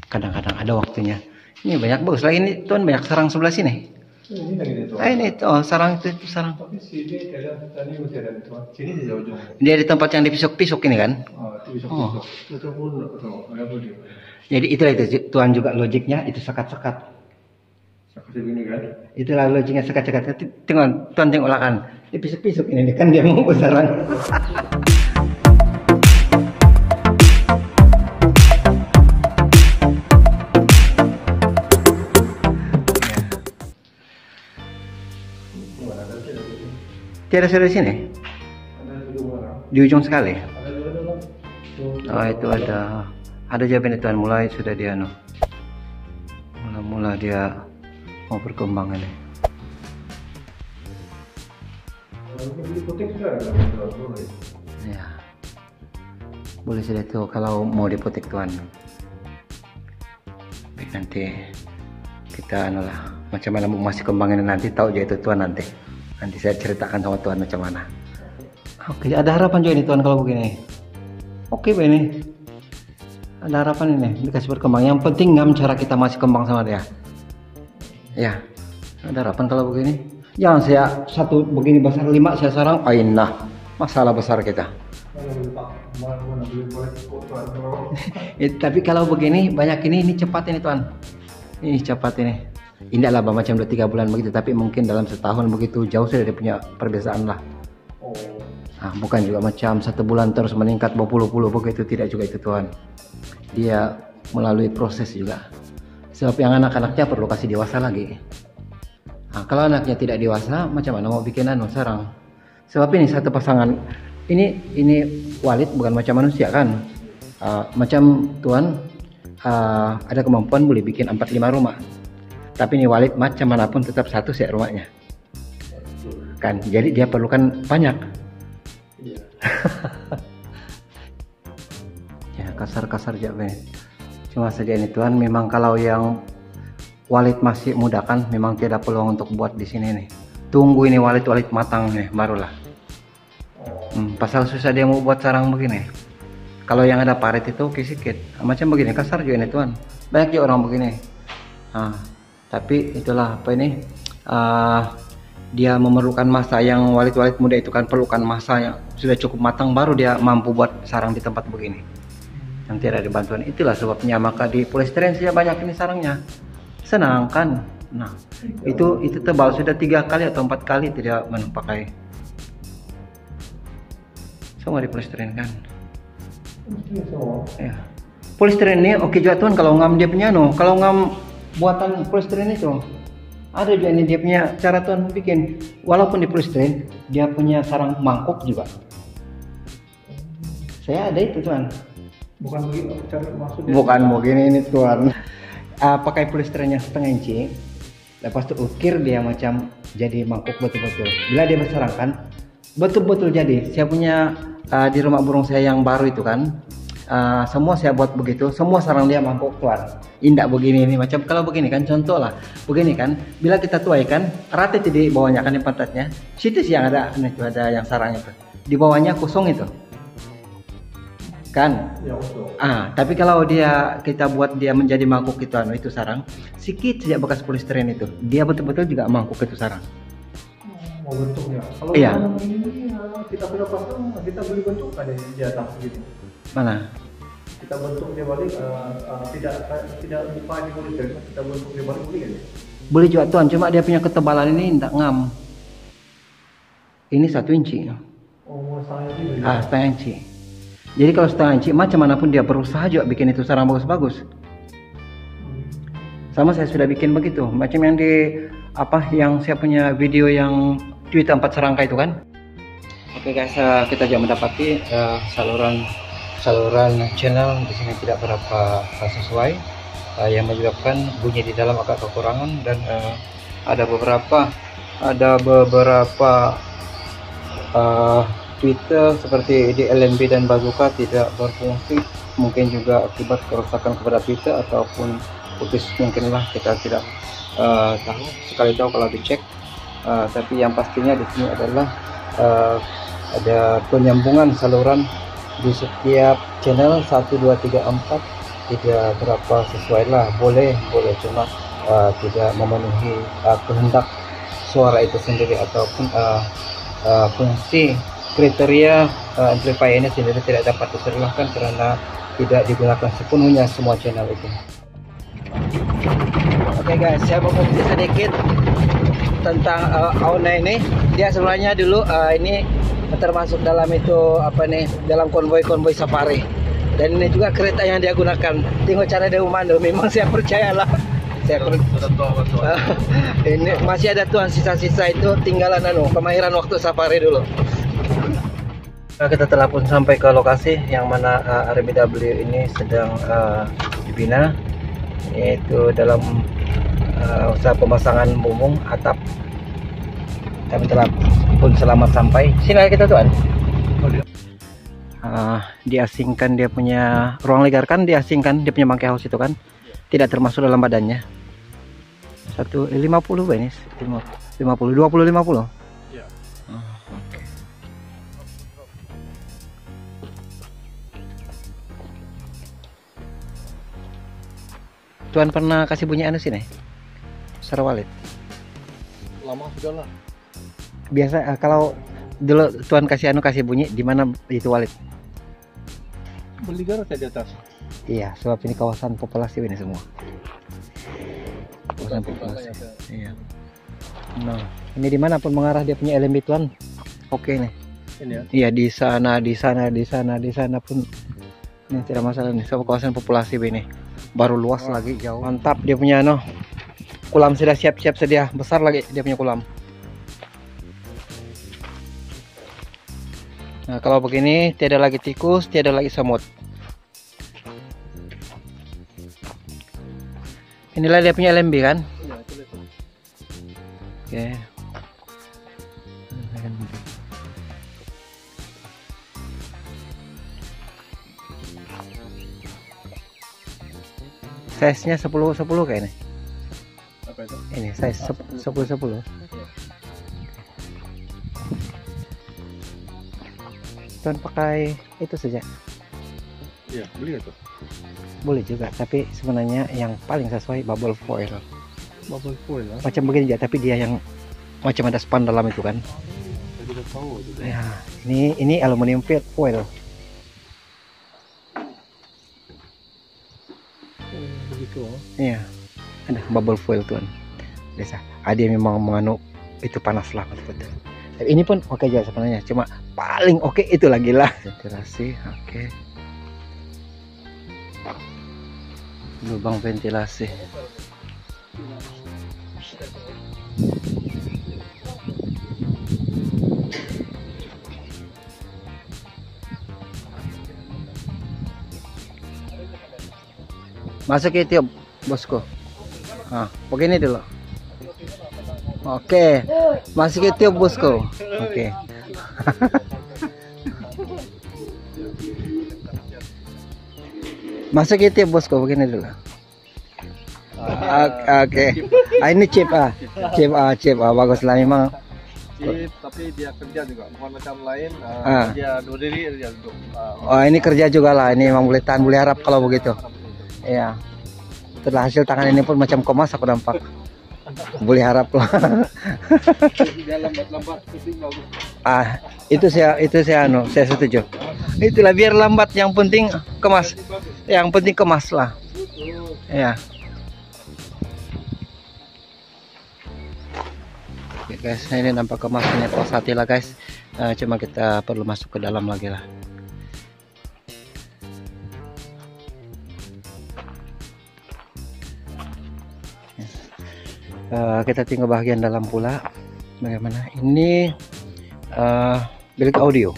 Kadang-kadang ada waktunya. Ini banyak bagus lagi ini tuan, banyak sarang sebelah sini. Ini lagi itu. Ini sarang itu sarang. Tapi sini ada tadi masih ada itu. Sini di ujung. Dia di tempat yang dipisuk-pisuk ini kan? Itu pisuk-pisuk. Itu pun ada dia. Jadi itulah itu tuan juga logiknya itu sekat-sekat. Seperti ini kan? Itulah logiknya sekat-sekat. Tengok tuan tengoklah kan. Dipisuk-pisuk ini kan dia mau bersarang. Tiada sudah di sini? Di ujung sekali. Oh itu ada jawaban tuan, mulai sudah dia mula dia mau berkembang ini. Ya, boleh sudah tuh kalau mau dipotek tuan. Baik, nanti kita macam mana masih kembangin nanti tahu aja itu tuan nanti. Nanti saya ceritakan sama tuan macam mana. Oke, ada harapan juga ini tuan kalau begini. Oke begini. Ada harapan ini dikasih berkembang. Yang penting ngam cara kita masih kembang sama dia. Ya, ada harapan kalau begini. Jangan saya satu begini besar 5 saya sarang. Nah, masalah besar kita. Tapi kalau begini banyak ini cepat ini tuan. Ini cepat ini. Tidak lah macam 2-3 bulan begitu, tapi mungkin dalam setahun begitu jauh sudah dia punya perbiasaan lah. Nah, bukan juga macam 1 bulan terus meningkat berpuluh-puluh begitu, tidak juga itu tuan. Dia melalui proses juga. Sebab yang anak-anaknya perlu kasih dewasa lagi. Nah, kalau anaknya tidak dewasa, macam mana mau bikin sarang? Sebab ini satu pasangan, ini Walid bukan macam manusia kan? Macam tuan ada kemampuan boleh bikin 4-5 rumah. Tapi ini Walid macam manapun tetap satu sih rumahnya. Kan, jadi dia perlukan banyak. Ya kasar-kasar aja cuma saja ini tuan, memang kalau yang Walid masih muda kan memang tidak peluang untuk buat di sini nih. Tunggu ini Walid matang nih barulah. Pasal susah dia mau buat sarang begini. Kalau yang ada parit itu oke sedikit. Macam begini kasar juga ini tuan. Banyak juga orang begini. Tapi itulah apa ini dia memerlukan masa yang Walid muda itu kan perlukan masa yang sudah cukup matang baru dia mampu buat sarang di tempat begini yang tidak ada bantuan. Itulah sebabnya maka di polystyrene saja banyak ini sarangnya. Senang kan? Nah itu tebal sudah 3 kali atau 4 kali tidak pakai semua di polystyrene kan. Ya. Polystyrene ini oke juga tuan kalau ngam dia punya kalau ngam buatan polystyrene itu ada juga ini dia punya cara tuan bikin. Walaupun di polystyrene dia punya sarang mangkuk juga. Saya ada itu tuan. Bukan begini cara maksudnya. Bukan begini ini tuan. Pakai polystyrene yang 1/2 inci. Lepas itu ukir dia macam jadi mangkuk betul-betul. Bila dia bersarang kan betul-betul jadi. Saya punya di rumah burung saya yang baru itu kan. Semua saya buat begitu, semua sarang dia mangkuk tuan. Indak begini ini macam kalau begini kan contoh lah. Begini kan, bila kita tuai kan rata itu di bawahnya kan di pantatnya. Situ sih yang ada yang sarang itu. Di bawahnya kosong itu. Kan? Ya, betul. Tapi kalau kita buat dia menjadi mangkuk itu sarang, sedikit saja bekas polystyrene itu. Dia betul-betul juga mangkuk itu sarang. Mau bentuknya. Kalau ini kita sudah pasang, kita beli bentuk ada di atas gitu. Mana? Kita bentuk dia balik tidak buka di polystyrene, kita bentuk dia balik boleh kan? Boleh juga tuan, cuma dia punya ketebalan ini tidak ngam. Ini 1 inci. Saya ini. 1/2 inci. Jadi kalau 1/2 inci macam manapun dia berusaha juga bikin itu sarang bagus-bagus. Sama saya sudah bikin begitu, macam yang yang saya punya video yang Twitter 4 serangka itu kan. Oke guys, kita juga mendapati saluran channel di sini tidak berapa sesuai, yang menyebabkan bunyi di dalam agak kekurangan dan ada beberapa Twitter seperti di LNB dan Bazooka tidak berfungsi, mungkin juga akibat kerusakan kepada Twitter ataupun putus mungkinlah, kita tidak tahu, sekali tahu kalau dicek. Tapi yang pastinya di sini adalah ada penyambungan saluran di setiap channel 1, 2, 3, 4 tidak berapa sesuai lah, boleh cuma tidak memenuhi kehendak suara itu sendiri, ataupun fungsi kriteria amplifier ini sendiri tidak dapat diserahkan karena tidak digunakan sepenuhnya semua channel itu. Oke guys, saya mau komentar sedikit tentang Auna ini. Dia sebenarnya dulu ini termasuk dalam itu apa nih, dalam konvoi safari, dan ini juga kereta yang dia gunakan. Tengok cara dia memandu, memang saya percayalah. Ini masih ada tuan sisa-sisa itu tinggalan kemahiran waktu safari dulu. Kita telah pun sampai ke lokasi yang mana RBW ini sedang dibina, yaitu dalam usaha pemasangan bumbung atap. Kami telah pun selamat sampai. Sini kita tuan. Diasingkan dia punya ruang ligar kan, diasingkan dia punya monkey house itu kan, tidak termasuk dalam badannya. 150 Benis, 50 20 50. Ya. Oke. Tuan pernah kasih bunyi sini? Suara walit. Lama sudah lah. Biasa kalau dulu Tuan kasih bunyi di mana itu walit? Berligar saja di atas. Iya, sebab ini kawasan populasi ini semua. Kawasan populasi. Iya. Nah, ini dimanapun mengarah dia punya LMB Tuan. Oke nih. Ini ya. Iya, di sana pun ini tidak masalah nih. Sebab kawasan populasi ini baru luas lagi, jauh. Mantap dia punya kulam sudah siap-siap sedia, besar lagi dia punya kulam. Nah, kalau begini tiada lagi tikus, tiada lagi semut. Inilah dia punya LMB kan? Oke. Size-nya 10 kayaknya. Apa itu? Ini size 10. Tuan pakai itu saja. Iya, beli itu. Boleh juga, tapi sebenarnya yang paling sesuai bubble foil. Bubble foil lah. Macam begini aja, tapi dia yang macam ada span dalam itu kan. Saya tidak tahu juga. Ya, ini aluminium foil. Begitu. Iya. Ada bubble foil Tuan. Biasa. Dia memang menganu itu panas lah betul. Tapi ini pun oke aja sebenarnya, cuma paling oke itu lagi lah. Ventilasi, oke. Lubang ventilasi. Masuk ke tiup bosku. Begini dulu. Oke, masuk ke tiup bosku. Oke. Masuk ke tiup bosku, begini dulu. Oke. Ini chip chip baguslah memang. Chip, tapi dia kerja juga, bukan macam lain. Dia dua diri dia duduk. Oh, ini kerja juga lah. Ini memang boleh tahan, boleh harap kalau begitu. Iya. Setelah hasil tangan ini pun macam kemas aku nampak. Boleh harap lah. Dia lambat-lambat pusing bagus. Itu saya setuju. Itulah biar lambat, yang penting kemas. Yang penting kemas lah. Ya. Oke guys, ini nampak kemasannya Passati lah guys. Cuma kita perlu masuk ke dalam lagi lah. Kita tinggal bagian dalam pula. Bagaimana? Ini bilik audio.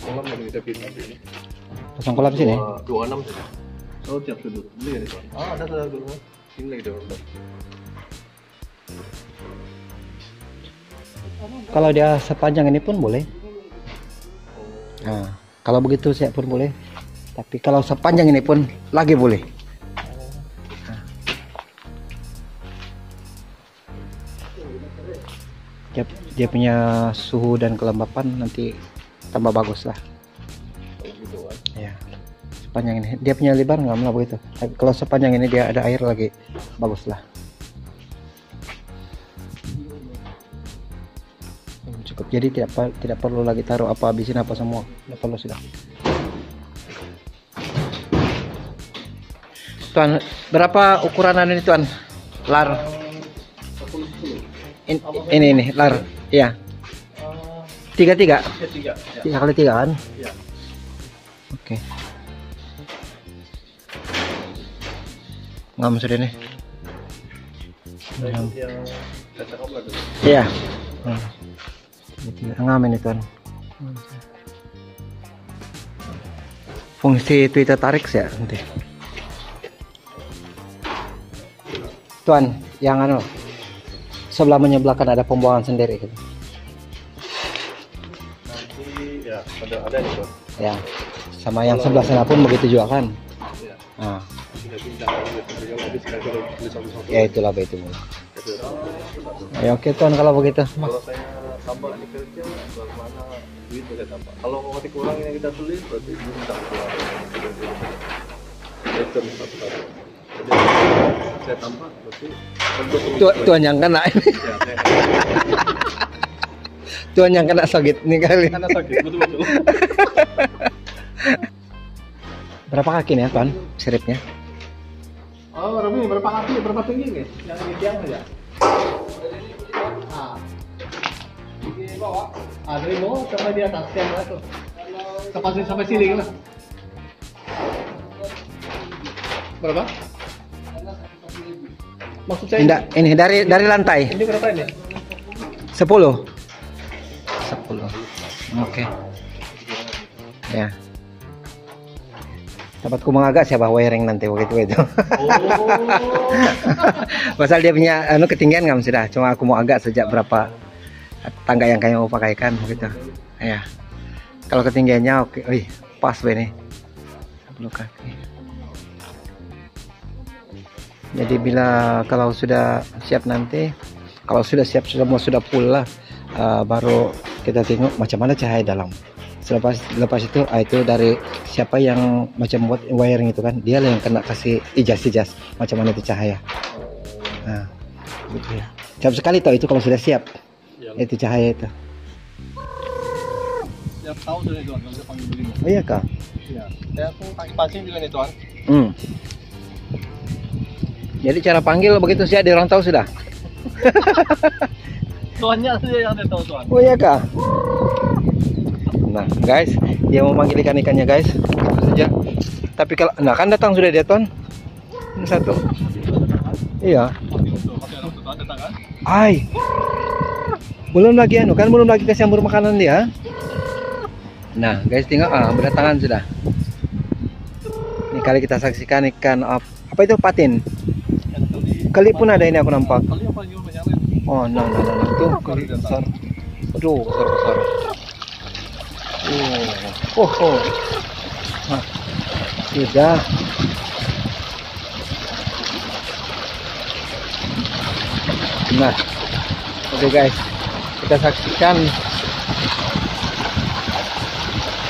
Kolam yang kita pilih ini. Pasang kolam sini. 26 saja. Oh, tiap sudut. Beli ya, Tuan. Ada dulu. Ini lagi dulu. Kalau dia sepanjang ini pun boleh. Nah, kalau begitu saya pun boleh. Tapi kalau sepanjang ini pun lagi boleh. Dia punya suhu dan kelembapan nanti tambah bagus lah. Gitu kan. Ya. sepanjang ini. Dia punya lebar nggak lah begitu. Kalau sepanjang ini dia ada air lagi, bagus lah. Cukup, jadi tidak perlu lagi taruh apa, habisin apa semua, tidak perlu sudah. Tuan, berapa ukuran ini Tuan? Lar. Ini lar, ya. 3 kali 3 kan? Iya. Oke. Ngam sudah nih. Iya. Ngam ini Tuan. Fungsi Twitter tarik sih ya nanti. Tuan, yang anu sebelah menyebelahkan ada pembuangan sendiri gitu. Nanti ya ada nih Tuan. Ya, sama yang sebelah sana pun begitu juga kan. Iya. Nah, Sudah pindah habis satu. ya itulah itu. Ya oke Tuan kalau begitu. Kalau saya tambah ini kerja, bagaimana duit saya tambah. Kalau masih kurang yang kita tulis, berarti belum tak kurang. Itu satu-satu. Jadi saya tambah, berarti untuk Tuan yang kena ini. Tuan yang kena sakit nih kali. karena sakit, betul-betul. Berapa kaki nih ya Tuan siripnya? Oh, Robi, berapa kaki, berapa tinggi nih? Yang ini tiang aja. Ah. Di bawah. Ah, dari bawah sampai di atas tiang lah tuh. Sampai ceiling lah. Berapa? Maksud saya Tidak, ini dari lantai. ini berapa ini? 10. Oke. Ya. Dapatku mengagak siapa wiring nanti begitu itu. Oh. Pasal dia punya anu ketinggian nggak sudah. Cuma aku mau agak sejak berapa tangga yang kayak mau pakaikan begitu. Ya. Kalau ketinggiannya oke. Wih, pas ini. 10 kaki. Jadi kalau sudah siap nanti, kalau sudah siap semua sudah full lah, baru kita tengok macam mana cahaya dalam. Lepas itu dari siapa yang macam buat wiring itu kan, dia lah yang kena kasih ijas macam mana itu cahaya. Nah, gitu ya. Siap sekali toh itu kalau sudah siap. Ya, Itu cahaya itu. Tiap tahun sudah Tuan, kalau saya panggil beli. Oh iya kah? Iya. Saya pun pancing juga nih Tuan. Jadi cara panggil begitu sih ada orang tahu sudah. Tuannya saja yang dia tahu Tuan. Oh iya kah? Nah guys, dia mau manggil ikan-ikannya guys, begitu saja. Tapi kalau, nah kan datang sudah dia Tuan. Ini satu. Iya. Ai. Belum lagi belum lagi kasih campur makanan dia. Nah guys tinggal berdatangan sudah. Ini kali kita saksikan ikan apa itu patin. Kali pun ada ini aku nampak. Oh, nah, tuh kali besar. Aduh, besar. Oh. Nah, sudah. Nah, oke guys, kita saksikan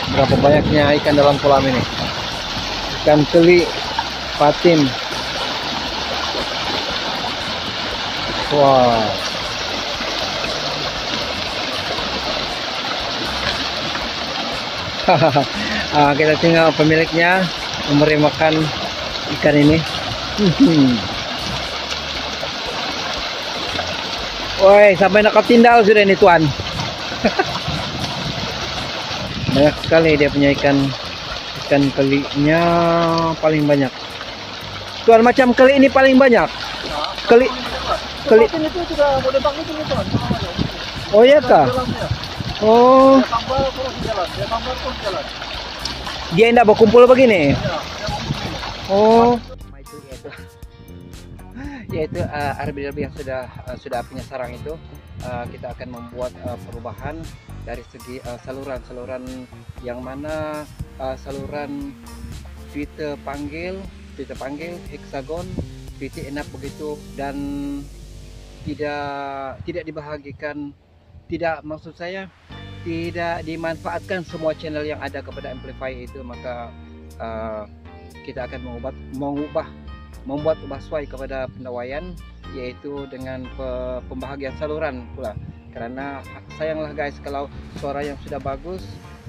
berapa banyaknya ikan dalam kolam ini. Ikan keli, patin. Wow. Kita tinggal pemiliknya memberi makan ikan ini. Woi, sampai nak tindal sudah ini Tuan. Banyak sekali dia punya ikan kelinya paling banyak. Tuan, macam keli ini paling banyak. Keli Ini tuh sudah mau datang itu nih Tuan. Oh iya kah? Oh, Dia tambah terus jalan. dia tidak berkumpul begini. Oh, yaitu RBDB yang sudah punya sarang itu, kita akan membuat perubahan dari segi saluran yang mana saluran Twitter panggil, hexagon, Twitter enak begitu, dan tidak dibahagikan, maksud saya tidak dimanfaatkan semua channel yang ada kepada Amplify itu, maka kita akan membuat ubah kepada pendawaian, yaitu dengan pembahagian saluran pula. Karena sayanglah guys, kalau suara yang sudah bagus,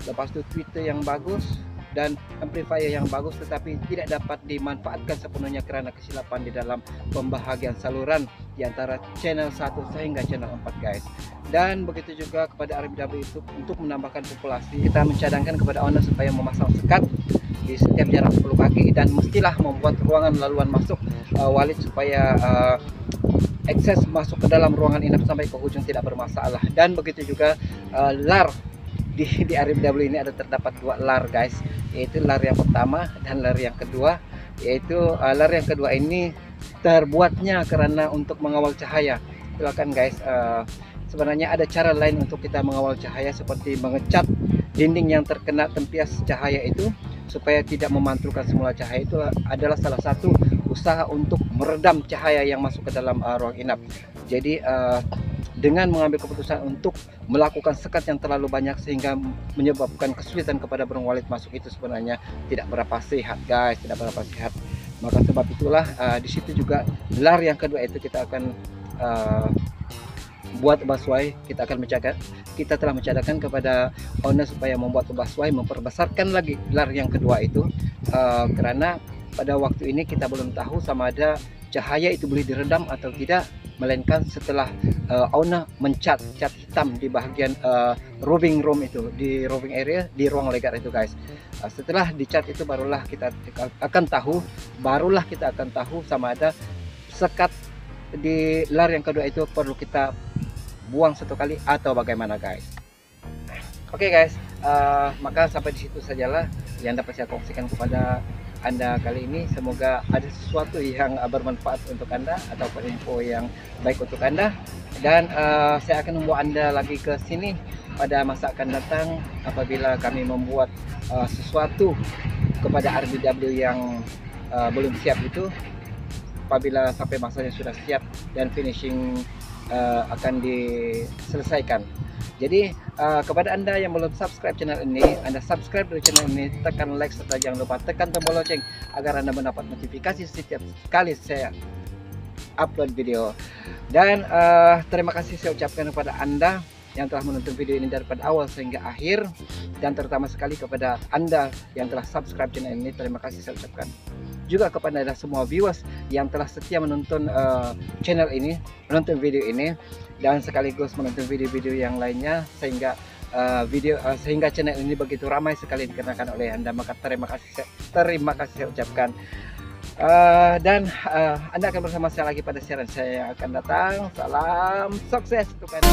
lepas itu tweeter yang bagus dan amplifier yang bagus, tetapi tidak dapat dimanfaatkan sepenuhnya karena kesilapan di dalam pembahagian saluran di antara channel 1 sehingga channel 4 guys. Dan begitu juga kepada RBW itu, untuk menambahkan populasi, kita mencadangkan kepada owner supaya memasang sekat di setiap jarak 10 kaki, dan mestilah membuat ruangan laluan masuk walit supaya akses masuk ke dalam ruangan inap sampai ke ujung tidak bermasalah. Dan begitu juga lar di RBW ini terdapat 2 lar guys, yaitu lar yang pertama dan lar yang kedua. Yaitu lar yang kedua ini terbuatnya karena untuk mengawal cahaya. Silakan guys, sebenarnya ada cara lain untuk kita mengawal cahaya, seperti mengecat dinding yang terkena tempias cahaya itu supaya tidak memantulkan semula cahaya. Itu adalah salah satu usaha untuk meredam cahaya yang masuk ke dalam ruang inap. Jadi dengan mengambil keputusan untuk melakukan sekat yang terlalu banyak sehingga menyebabkan kesulitan kepada burung walit masuk, itu sebenarnya tidak berapa sehat guys, tidak berapa sehat. Maka sebab itulah di situ juga lar yang kedua itu kita akan buat busway. Kita telah mencadangkan kepada owner supaya membuat busway, memperbesarkan lagi lar yang kedua itu, karena pada waktu ini kita belum tahu sama ada cahaya itu boleh diredam atau tidak, melainkan setelah owner mencat cat hitam di bagian roving room itu, di roving area, di ruang legar itu guys. Setelah dicat itu barulah kita akan tahu sama ada sekat di lar yang kedua itu perlu kita buang 1 kali atau bagaimana guys. Oke guys, maka sampai di situ sajalah yang dapat saya kongsikan kepada Anda kali ini. Semoga ada sesuatu yang bermanfaat untuk Anda ataupun info yang baik untuk Anda. Dan saya akan membawa Anda lagi ke sini pada masa akan datang apabila kami membuat sesuatu kepada RBW yang belum siap itu. Apabila sampai masanya sudah siap dan finishing akan diselesaikan. Jadi kepada Anda yang belum subscribe channel ini, Anda subscribe dari channel ini, tekan like serta jangan lupa tekan tombol lonceng agar Anda mendapat notifikasi setiap kali saya upload video. Dan terima kasih saya ucapkan kepada Anda yang telah menonton video ini daripada awal sehingga akhir, dan terutama sekali kepada Anda yang telah subscribe channel ini, terima kasih saya ucapkan. Juga kepada Anda semua viewers yang telah setia menonton channel ini, menonton video ini, dan sekaligus menonton video-video yang lainnya sehingga sehingga channel ini begitu ramai sekali dikenakan oleh Anda. Maka terima kasih saya ucapkan. Dan Anda akan bersama saya lagi pada siaran saya yang akan datang. Salam sukses kepada